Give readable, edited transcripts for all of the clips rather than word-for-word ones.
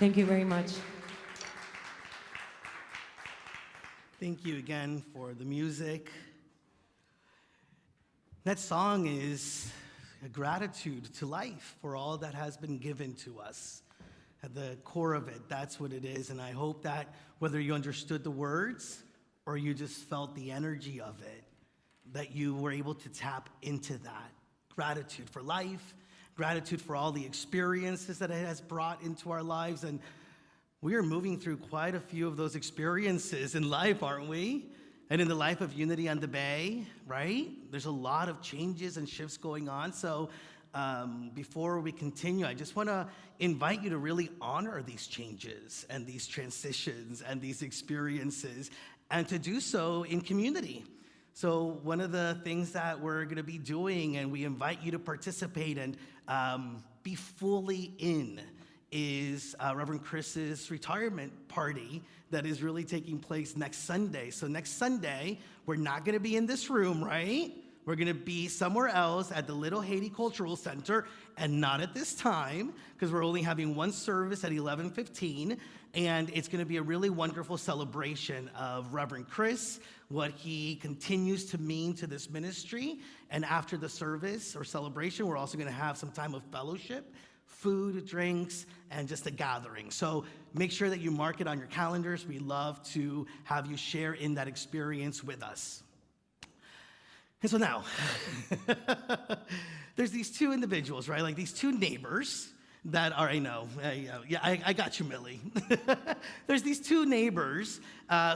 Thank you very much. Thank you again for the music. That song is a gratitude to life for all that has been given to us. At the core of it, that's what it is. And I hope that whether you understood the words or you just felt the energy of it, that you were able to tap into that. Gratitude for life, gratitude for all the experiences that it has brought into our lives. And we are moving through quite a few of those experiences in life, aren't we? And in the life of Unity on the Bay, right? There's a lot of changes and shifts going on. So before we continue, I just want to invite you to really honor these changes and these transitions and these experiences, and to do so in community. So one of the things that we're going to be doing, and we invite you to participate and be fully in, is Reverend Chris's retirement party that is really taking place next Sunday. So next Sunday, we're not going to be in this room, right? We're going to be somewhere else at the Little Haiti Cultural Center, and not at this time, because we're only having one service at 11:15, and it's going to be a really wonderful celebration of Reverend Chris, what he continues to mean to this ministry. And after the service or celebration, we're also going to have some time of fellowship, food, drinks, and just a gathering. So make sure that you mark it on your calendars. We love to have you share in that experience with us. And so now, there's these two individuals, right? Like these two neighbors that are, I got you, Millie. There's these two neighbors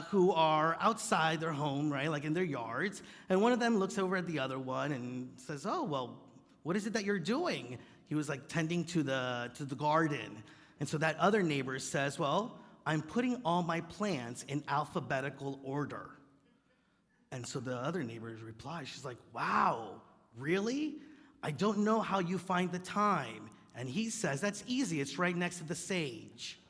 who are outside their home, right? Like in their yards. And one of them looks over at the other one and says, "Oh, well, what is it that you're doing?" He was like tending to the garden. And so that other neighbor says, "Well, I'm putting all my plants in alphabetical order." And so the other neighbor replies, she's like, "Wow, really? I don't know how you find the time." And he says, "That's easy, it's right next to the sage."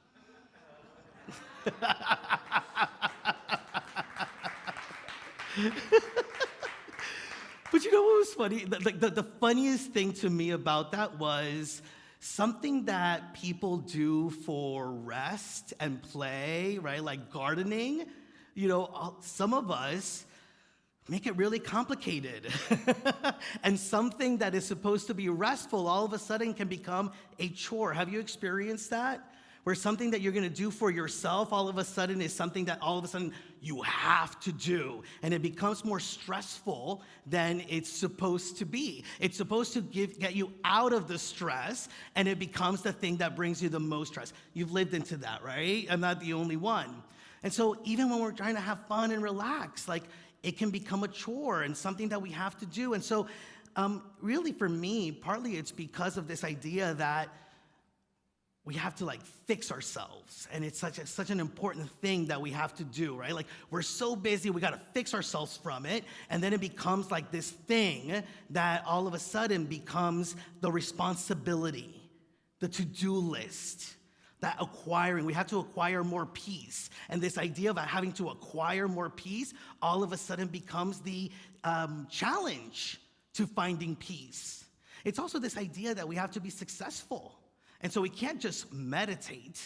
But you know what was funny? The funniest thing to me about that was something that people do for rest and play, right? Like gardening. You know, some of us make it really complicated. And something that is supposed to be restful all of a sudden can become a chore. Have you experienced that? Where something that you're going to do for yourself all of a sudden is something that all of a sudden you have to do. And it becomes more stressful than it's supposed to be. It's supposed to get you out of the stress, and it becomes the thing that brings you the most stress. You've lived into that, right? I'm not the only one. And so even when we're trying to have fun and relax, like, it can become a chore and something that we have to do. And so really for me, partly it's because of this idea that we have to like fix ourselves. And it's such an important thing that we have to do, right? Like we're so busy, we got to fix ourselves from it. And then it becomes like this thing that all of a sudden becomes the responsibility, the to-do list. That acquiring, we have to acquire more peace. And this idea of having to acquire more peace all of a sudden becomes the challenge to finding peace. It's also this idea that we have to be successful. And so we can't just meditate.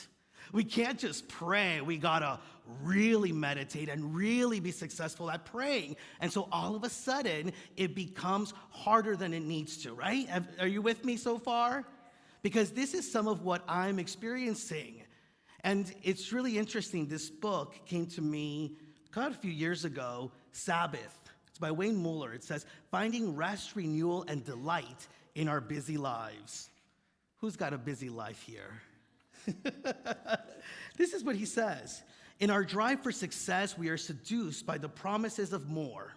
We can't just pray. We gotta really meditate and really be successful at praying. And so all of a sudden, it becomes harder than it needs to, right? Are you with me so far? Because this is some of what I'm experiencing. And it's really interesting. This book came to me a few years ago, Sabbath. It's by Wayne Muller. It says, "Finding rest, renewal, and delight in our busy lives." Who's got a busy life here? This is what he says. "In our drive for success, we are seduced by the promises of more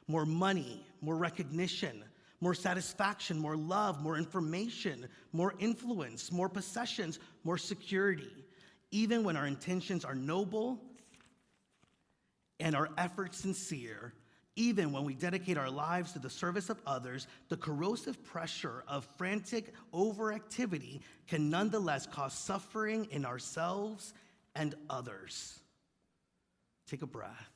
money, more recognition, more satisfaction, more love, more information, more influence, more possessions, more security. Even when our intentions are noble and our efforts sincere, even when we dedicate our lives to the service of others, the corrosive pressure of frantic overactivity can nonetheless cause suffering in ourselves and others." Take a breath.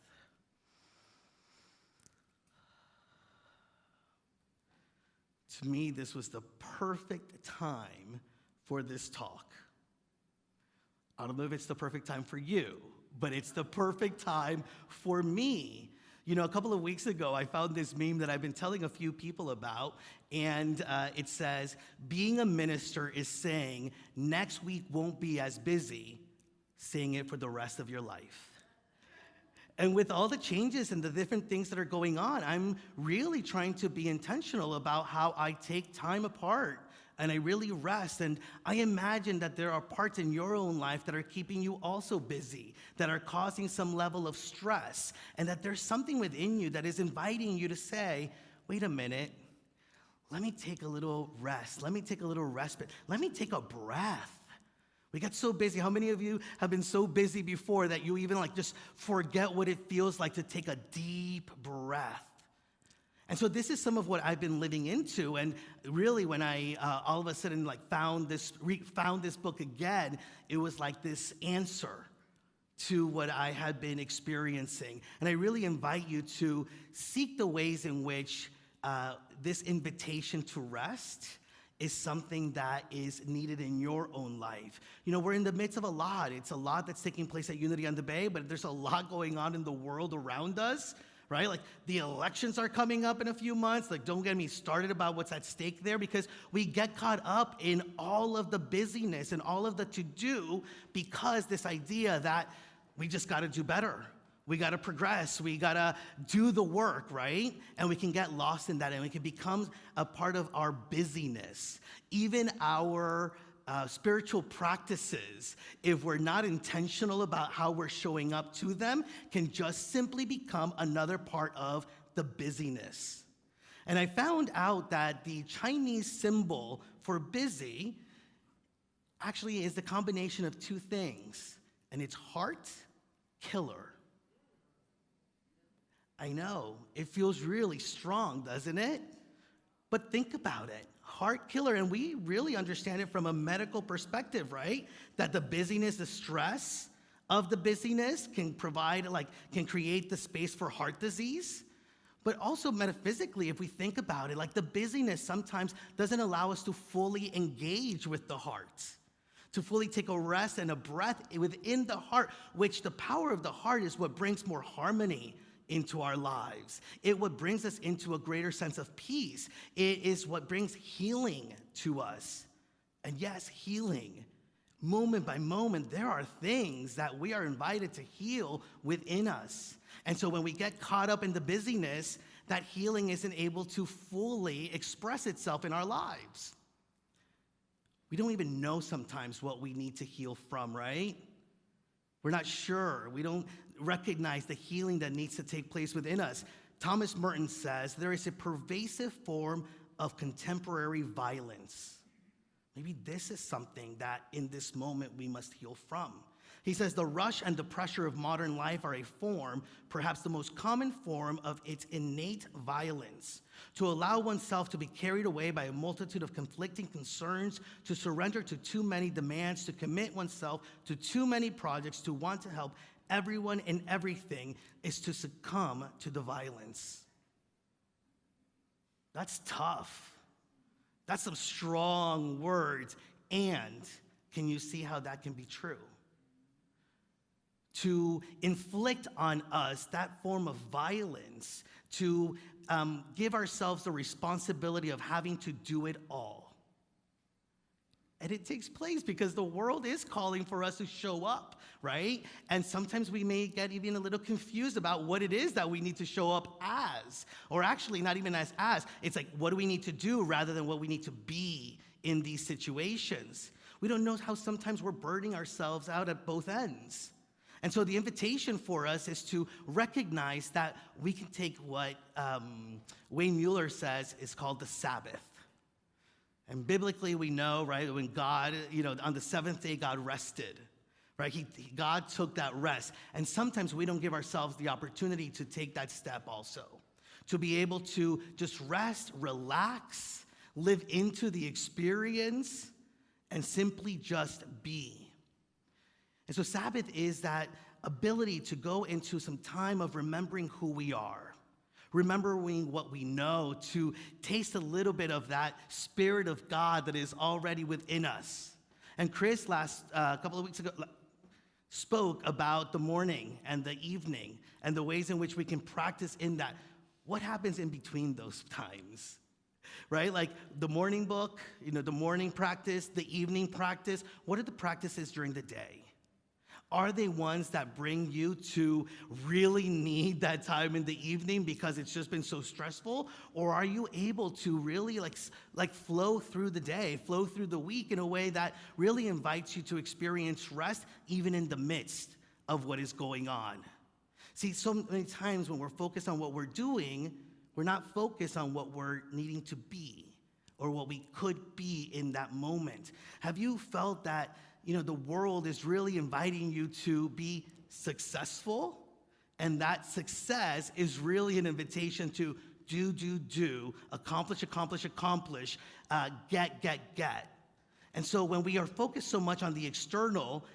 To me, this was the perfect time for this talk. I don't know if it's the perfect time for you, but it's the perfect time for me. You know, a couple of weeks ago, I found this meme that I've been telling a few people about, and it says, being a minister is saying next week won't be as busy, saying it for the rest of your life. And with all the changes and the different things that are going on, I'm really trying to be intentional about how I take time apart and I really rest. And I imagine that there are parts in your own life that are keeping you also busy, that are causing some level of stress, and that there's something within you that is inviting you to say, wait a minute, let me take a little rest. Let me take a little respite. Let me take a breath. We get so busy. How many of you have been so busy before that you even just forget what it feels like to take a deep breath? And so this is some of what I've been living into. And really, when I all of a sudden found this book again, it was like this answer to what I had been experiencing. And I really invite you to seek the ways in which this invitation to rest is something that is needed in your own life. You know, we're in the midst of a lot. It's a lot that's taking place at Unity on the Bay, but there's a lot going on in the world around us, right? The elections are coming up in a few months. Don't get me started about what's at stake there, because we get caught up in all of the busyness and all of the to-do, because this idea that we just gotta do better. We gotta progress, we gotta do the work, right? And we can get lost in that, and it can become a part of our busyness. Even our spiritual practices, if we're not intentional about how we're showing up to them, can just simply become another part of the busyness. And I found out that the Chinese symbol for busy actually is the combination of two things, and it's heart killer. I know, it feels really strong, doesn't it? But think about it, heart killer, and we really understand it from a medical perspective, right? That the busyness, the stress of the busyness can can create the space for heart disease. But also metaphysically, if we think about it, the busyness sometimes doesn't allow us to fully engage with the heart, to fully take a rest and a breath within the heart, which the power of the heart is what brings more harmony into our lives. It what brings us into a greater sense of peace. It is what brings healing to us. And yes, healing. Moment by moment, there are things that we are invited to heal within us. And so when we get caught up in the busyness, that healing isn't able to fully express itself in our lives. We don't even know sometimes what we need to heal from, right? We're not sure. We don't recognize the healing that needs to take place within us. Thomas Merton says there is a pervasive form of contemporary violence. Maybe this is something that in this moment we must heal from. He says the rush and the pressure of modern life are a form, perhaps the most common form, of its innate violence. To allow oneself to be carried away by a multitude of conflicting concerns, to surrender to too many demands, to commit oneself to too many projects, to want to help everyone and everything, is to succumb to the violence. That's tough. That's some strong words. And can you see how that can be true? To inflict on us that form of violence, to give ourselves the responsibility of having to do it all. And it takes place because the world is calling for us to show up, right? And sometimes we may get even a little confused about what it is that we need to show up as. Or actually, not even as. It's what do we need to do rather than what we need to be in these situations. We don't know how sometimes we're burning ourselves out at both ends. And so the invitation for us is to recognize that we can take what Wayne Mueller says is called the Sabbath. And biblically we know, right, when God, on the seventh day, God rested, right? God took that rest. And sometimes we don't give ourselves the opportunity to take that step also, to be able to just rest, relax, live into the experience, and simply just be. And so Sabbath is that ability to go into some time of remembering who we are, remembering what we know, to taste a little bit of that Spirit of God that is already within us. And Chris, spoke about the morning and the evening and the ways in which we can practice in that. What happens in between those times? Right? Like the morning book, the morning practice, the evening practice. What are the practices during the day? Are they ones that bring you to really need that time in the evening because it's just been so stressful? Or are you able to really like flow through the day, flow through the week in a way that really invites you to experience rest even in the midst of what is going on? See, so many times when we're focused on what we're doing, we're not focused on what we're needing to be or what we could be in that moment. Have you felt that the world is really inviting you to be successful, and that success is really an invitation to do, accomplish, get. And so when we are focused so much on the external,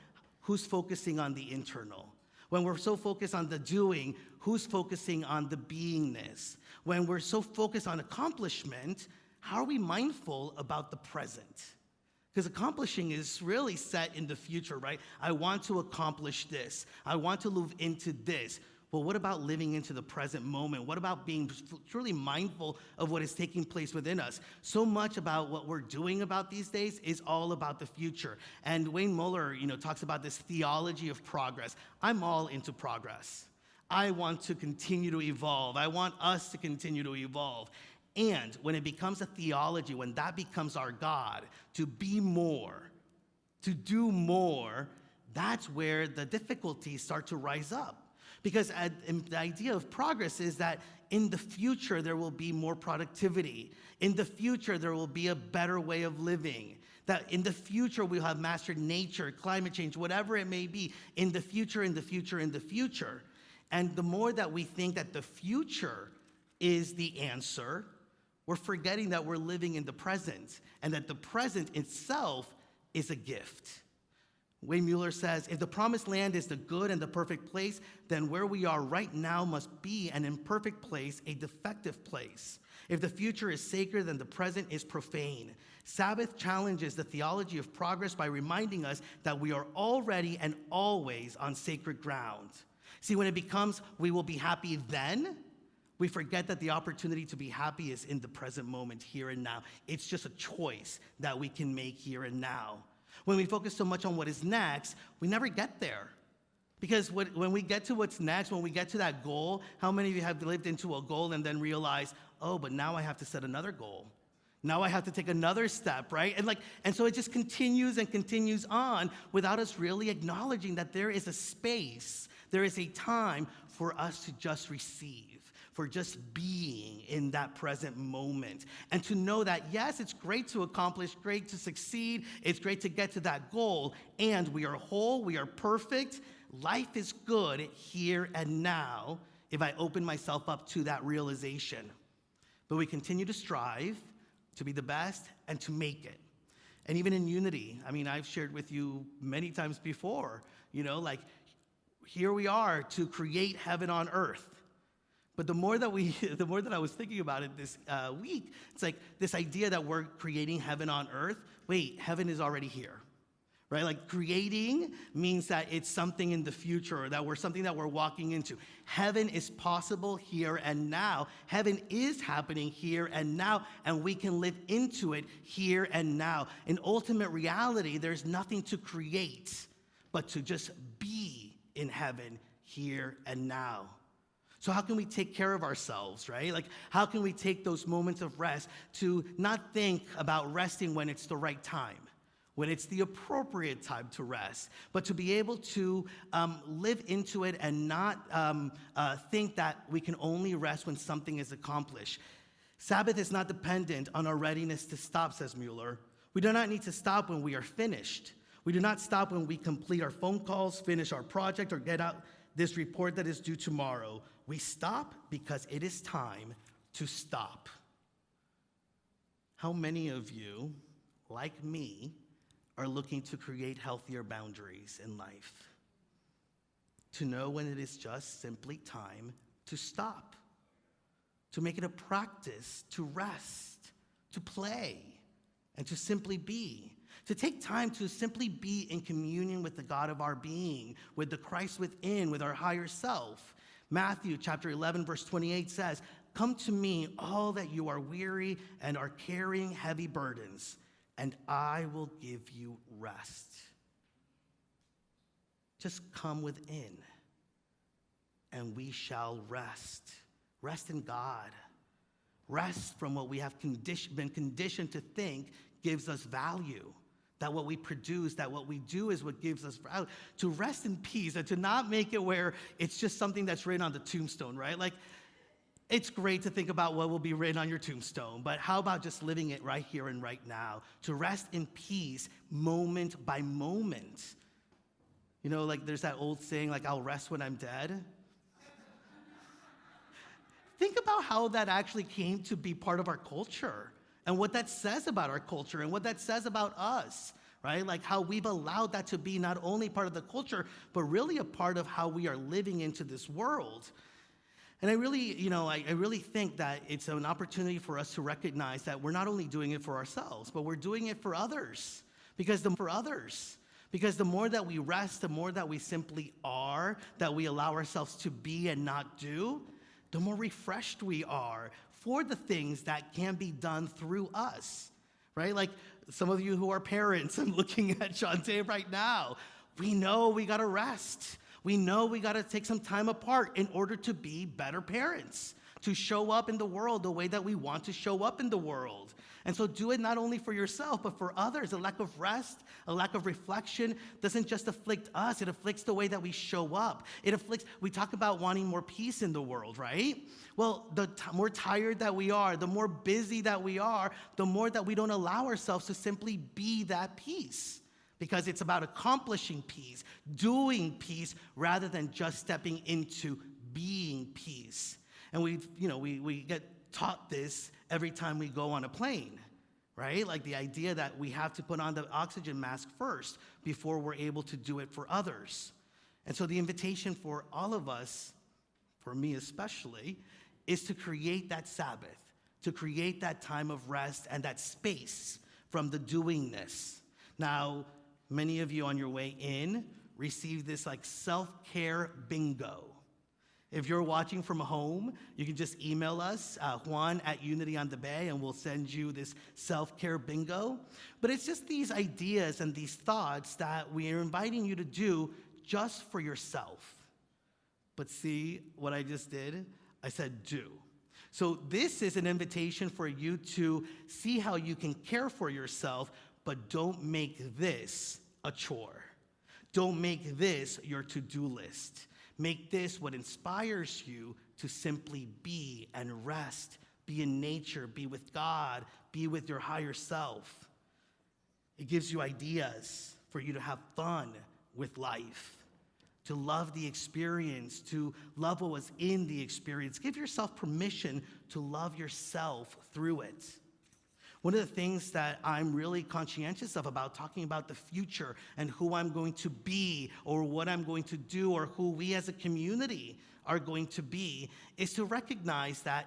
who's focusing on the internal? When we're so focused on the doing, who's focusing on the beingness? When we're so focused on accomplishment, how are we mindful about the present? Because accomplishing is really set in the future, right? I want to accomplish this. I want to move into this. Well, what about living into the present moment? What about being truly mindful of what is taking place within us? So much about what we're doing about these days is all about the future. And Wayne Muller, talks about this theology of progress. I'm all into progress. I want to continue to evolve. I want us to continue to evolve. And when it becomes a theology, when that becomes our God, to be more, to do more, that's where the difficulties start to rise up. Because the idea of progress is that in the future, there will be more productivity. In the future, there will be a better way of living. That in the future, we'll have mastered nature, climate change, whatever it may be. In the future. And the more that we think that the future is the answer, we're forgetting that we're living in the present and that the present itself is a gift. Wayne Muller says, if the promised land is the good and the perfect place, then where we are right now must be an imperfect place, a defective place. If the future is sacred, then the present is profane. Sabbath challenges the theology of progress by reminding us that we are already and always on sacred ground. See, when it becomes, we will be happy then, we forget that the opportunity to be happy is in the present moment, here and now. It's just a choice that we can make here and now. When we focus so much on what is next, we never get there. Because when we get to what's next, when we get to that goal, how many of you have lived into a goal and then realize, oh, but now I have to set another goal. Now I have to take another step, right? And so it just continues and continues on without us really acknowledging that there is a space, there is a time for us to just receive, for just being in that present moment. And to know that, yes, it's great to accomplish, great to succeed, it's great to get to that goal, and we are whole, we are perfect. Life is good here and now if I open myself up to that realization. But we continue to strive to be the best and to make it. And even in unity, I've shared with you many times before, here we are to create heaven on earth. But the more that I was thinking about it this week, it's like this idea that we're creating heaven on earth. Wait, heaven is already here, right? Like creating means that it's something in the future, or that we're something that we're walking into. Heaven is possible here and now. Heaven is happening here and now, and we can live into it here and now. In ultimate reality, there's nothing to create, but to just be in heaven here and now. So how can we take care of ourselves, right? Like, how can we take those moments of rest to not think about resting when it's the right time, when it's the appropriate time to rest, but to be able to live into it and not think that we can only rest when something is accomplished. Sabbath is not dependent on our readiness to stop, says Mueller. We do not need to stop when we are finished. We do not stop when we complete our phone calls, finish our project, or get out this report that is due tomorrow. We stop because it is time to stop. How many of you, like me, are looking to create healthier boundaries in life? To know when it is just simply time to stop, to make it a practice to rest, to play, and to simply be. To take time to simply be in communion with the God of our being, with the Christ within, with our higher self. Matthew chapter 11, verse 28 says, "Come to me, all that you are weary and are carrying heavy burdens, and I will give you rest." Just come within, and we shall rest. Rest in God. Rest from what we have been conditioned to think gives us value. That what we produce, that what we do is what gives us value. To rest in peace and to not make it where it's just something that's written on the tombstone, right? Like, it's great to think about what will be written on your tombstone, but how about just living it right here and right now? To rest in peace moment by moment. You know, like there's that old saying, like, I'll rest when I'm dead. Think about how that actually came to be part of our culture and what that says about our culture and what that says about us, right? Like how we've allowed that to be not only part of the culture, but really a part of how we are living into this world. And I really think that it's an opportunity for us to recognize that we're not only doing it for ourselves, but we're doing it for others. Because the more that we rest, the more that we simply are, that we allow ourselves to be and not do, the more refreshed we are for the things that can be done through us, right? Like some of you who are parents, I'm looking at Shantae right now. We know we gotta rest. We know we gotta take some time apart in order to be better parents, to show up in the world the way that we want to show up in the world. And so do it not only for yourself, but for others. A lack of rest, a lack of reflection doesn't just afflict us, it afflicts the way that we show up. We talk about wanting more peace in the world, right? Well, the more tired that we are, the more busy that we are, the more that we don't allow ourselves to simply be that peace. Because it's about accomplishing peace, doing peace, rather than just stepping into being peace. And we get taught this every time we go on a plane, right? Like the idea that we have to put on the oxygen mask first before we're able to do it for others. And so the invitation for all of us, for me especially, is to create that Sabbath, to create that time of rest and that space from the doingness. Now, many of you on your way in received this like self-care bingo. If you're watching from home, you can just email us, Juan at Unity on the Bay, and we'll send you this self-care bingo. But it's just these ideas and these thoughts that we are inviting you to do just for yourself. But see what I just did? I said do. So this is an invitation for you to see how you can care for yourself, but don't make this a chore. Don't make this your to-do list. Make this what inspires you to simply be and rest, be in nature, be with God, be with your higher self. It gives you ideas for you to have fun with life, to love the experience, to love what was in the experience. Give yourself permission to love yourself through it. One of the things that I'm really conscientious of about talking about the future and who I'm going to be or what I'm going to do or who we as a community are going to be is to recognize that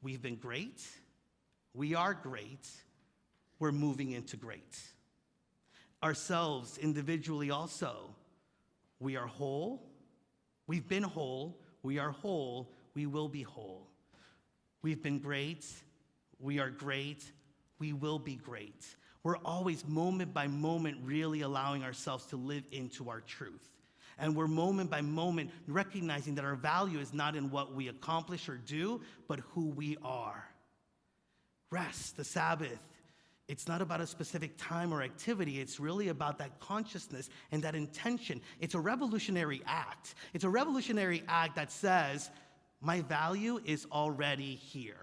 we've been great, we are great, we're moving into great. Ourselves individually also, we are whole, we've been whole, we are whole, we will be whole. We've been great, we are great, we will be great. We're always moment by moment really allowing ourselves to live into our truth. And we're moment by moment recognizing that our value is not in what we accomplish or do, but who we are. Rest, the Sabbath, it's not about a specific time or activity. It's really about that consciousness and that intention. It's a revolutionary act. It's a revolutionary act that says, my value is already here.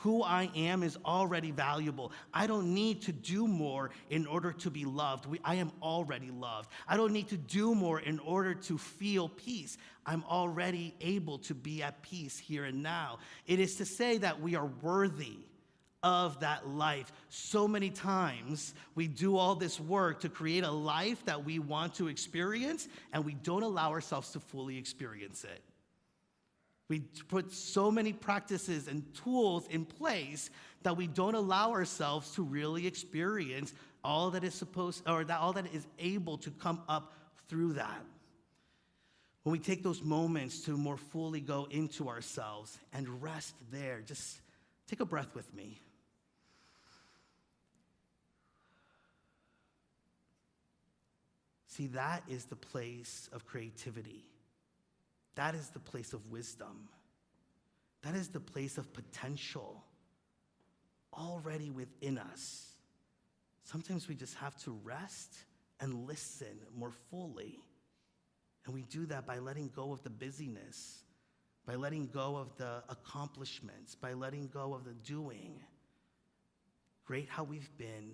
Who I am is already valuable. I don't need to do more in order to be loved. I am already loved. I don't need to do more in order to feel peace. I'm already able to be at peace here and now. It is to say that we are worthy of that life. So many times we do all this work to create a life that we want to experience, and we don't allow ourselves to fully experience it. We put so many practices and tools in place that we don't allow ourselves to really experience all that is supposed, or that all that is able to come up through that. When we take those moments to more fully go into ourselves and rest there, just take a breath with me. See, that is the place of creativity. That is the place of wisdom. That is the place of potential already within us. Sometimes we just have to rest and listen more fully. And we do that by letting go of the busyness, by letting go of the accomplishments, by letting go of the doing. Great how we've been,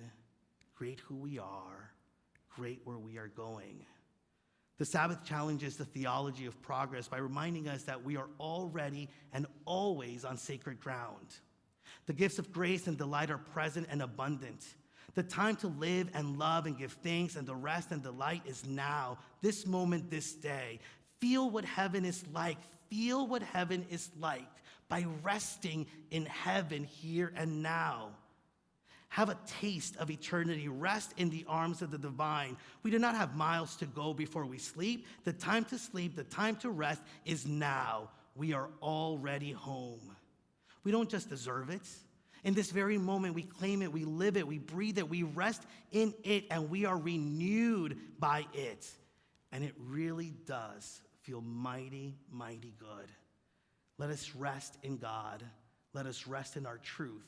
great who we are, great where we are going. The Sabbath challenges the theology of progress by reminding us that we are already and always on sacred ground. The gifts of grace and delight are present and abundant. The time to live and love and give thanks and the rest and delight is now, this moment, this day. Feel what heaven is like. Feel what heaven is like by resting in heaven here and now. Have a taste of eternity. Rest in the arms of the divine. We do not have miles to go before we sleep. The time to sleep, the time to rest is now. We are already home. We don't just deserve it. In this very moment, we claim it, we live it, we breathe it, we rest in it, and we are renewed by it. And it really does feel mighty, mighty good. Let us rest in God. Let us rest in our truth.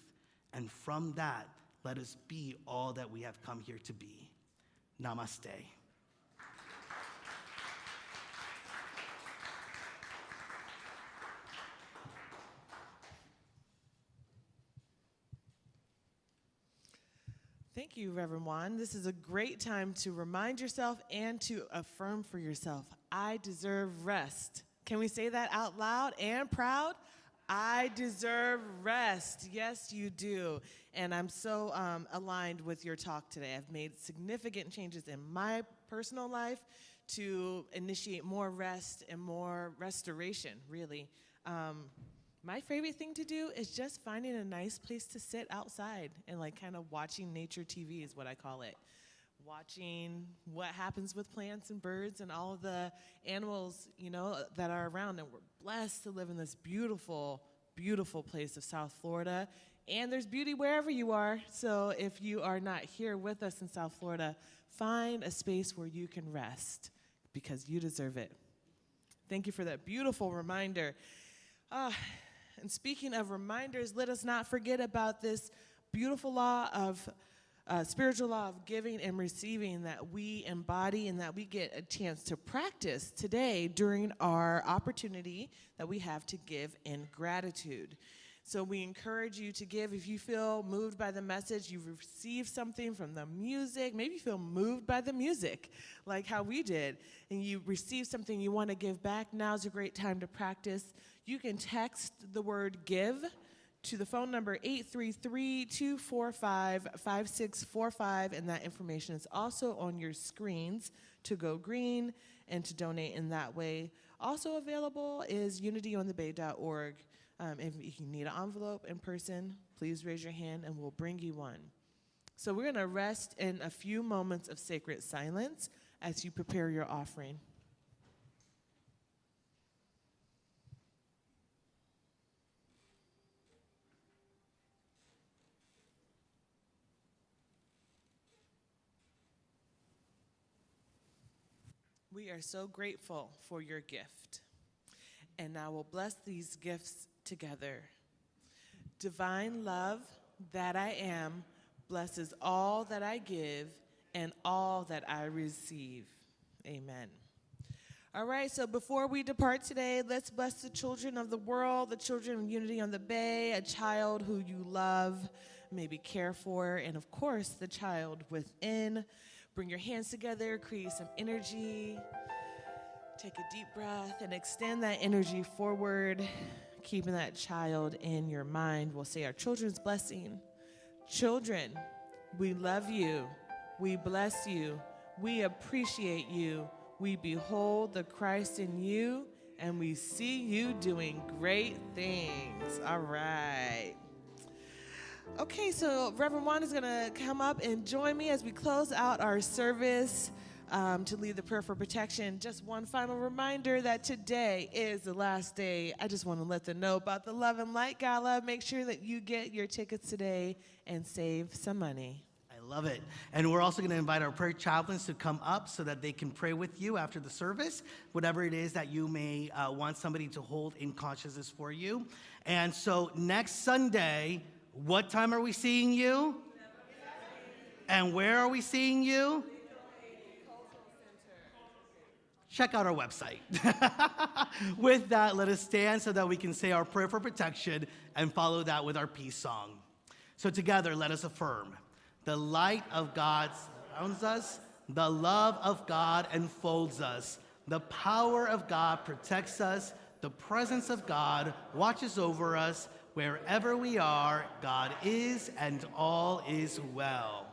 And from that, let us be all that we have come here to be. Namaste. Thank you, Reverend Juan. This is a great time to remind yourself and to affirm for yourself, I deserve rest. Can we say that out loud and proud? I deserve rest. Yes, you do. And I'm so aligned with your talk today. I've made significant changes in my personal life to initiate more rest and more restoration, really. My favorite thing to do is just finding a nice place to sit outside and like kind of watching nature TV is what I call it. Watching what happens with plants and birds and all of the animals, you know, that are around. And we're blessed to live in this beautiful, beautiful place of South Florida. And there's beauty wherever you are. So if you are not here with us in South Florida, find a space where you can rest because you deserve it. Thank you for that beautiful reminder. And speaking of reminders, let us not forget about this beautiful law of spiritual law of giving and receiving that we embody and that we get a chance to practice today during our opportunity that we have to give in gratitude. So we encourage you to give if you feel moved by the message, you've received something from the music, maybe you feel moved by the music, like how we did, and you received something you want to give back. Now's a great time to practice. You can text the word give to the phone number 833-245-5645, and that information is also on your screens to go green and to donate in that way. Also available is unityonthebay.org. If you need an envelope in person, please raise your hand and we'll bring you one. So we're going to rest in a few moments of sacred silence as you prepare your offering. We are so grateful for your gift. And now we'll bless these gifts together. Divine love that I am blesses all that I give and all that I receive. Amen. All right, so before we depart today, let's bless the children of the world, the children of Unity on the Bay, a child who you love, maybe care for, and of course, the child within. Bring your hands together, create some energy. Take a deep breath and extend that energy forward, keeping that child in your mind. We'll say our children's blessing. Children, we love you. We bless you. We appreciate you. We behold the Christ in you, and we see you doing great things. All right. Okay, so Reverend Juan is going to come up and join me as we close out our service to lead the prayer for protection. Just one final reminder that today is the last day. I just want to let them know about the Love and Light Gala. Make sure that you get your tickets today and save some money. I love it. And we're also going to invite our prayer chaplains to come up so that they can pray with you after the service, whatever it is that you may want somebody to hold in consciousness for you. And so next Sunday, what time are we seeing you? And where are we seeing you? Check out our website. With that, let us stand so that we can say our prayer for protection and follow that with our peace song. So together, let us affirm. The light of God surrounds us. The love of God enfolds us. The power of God protects us. The presence of God watches over us. Wherever we are, God is, and all is well.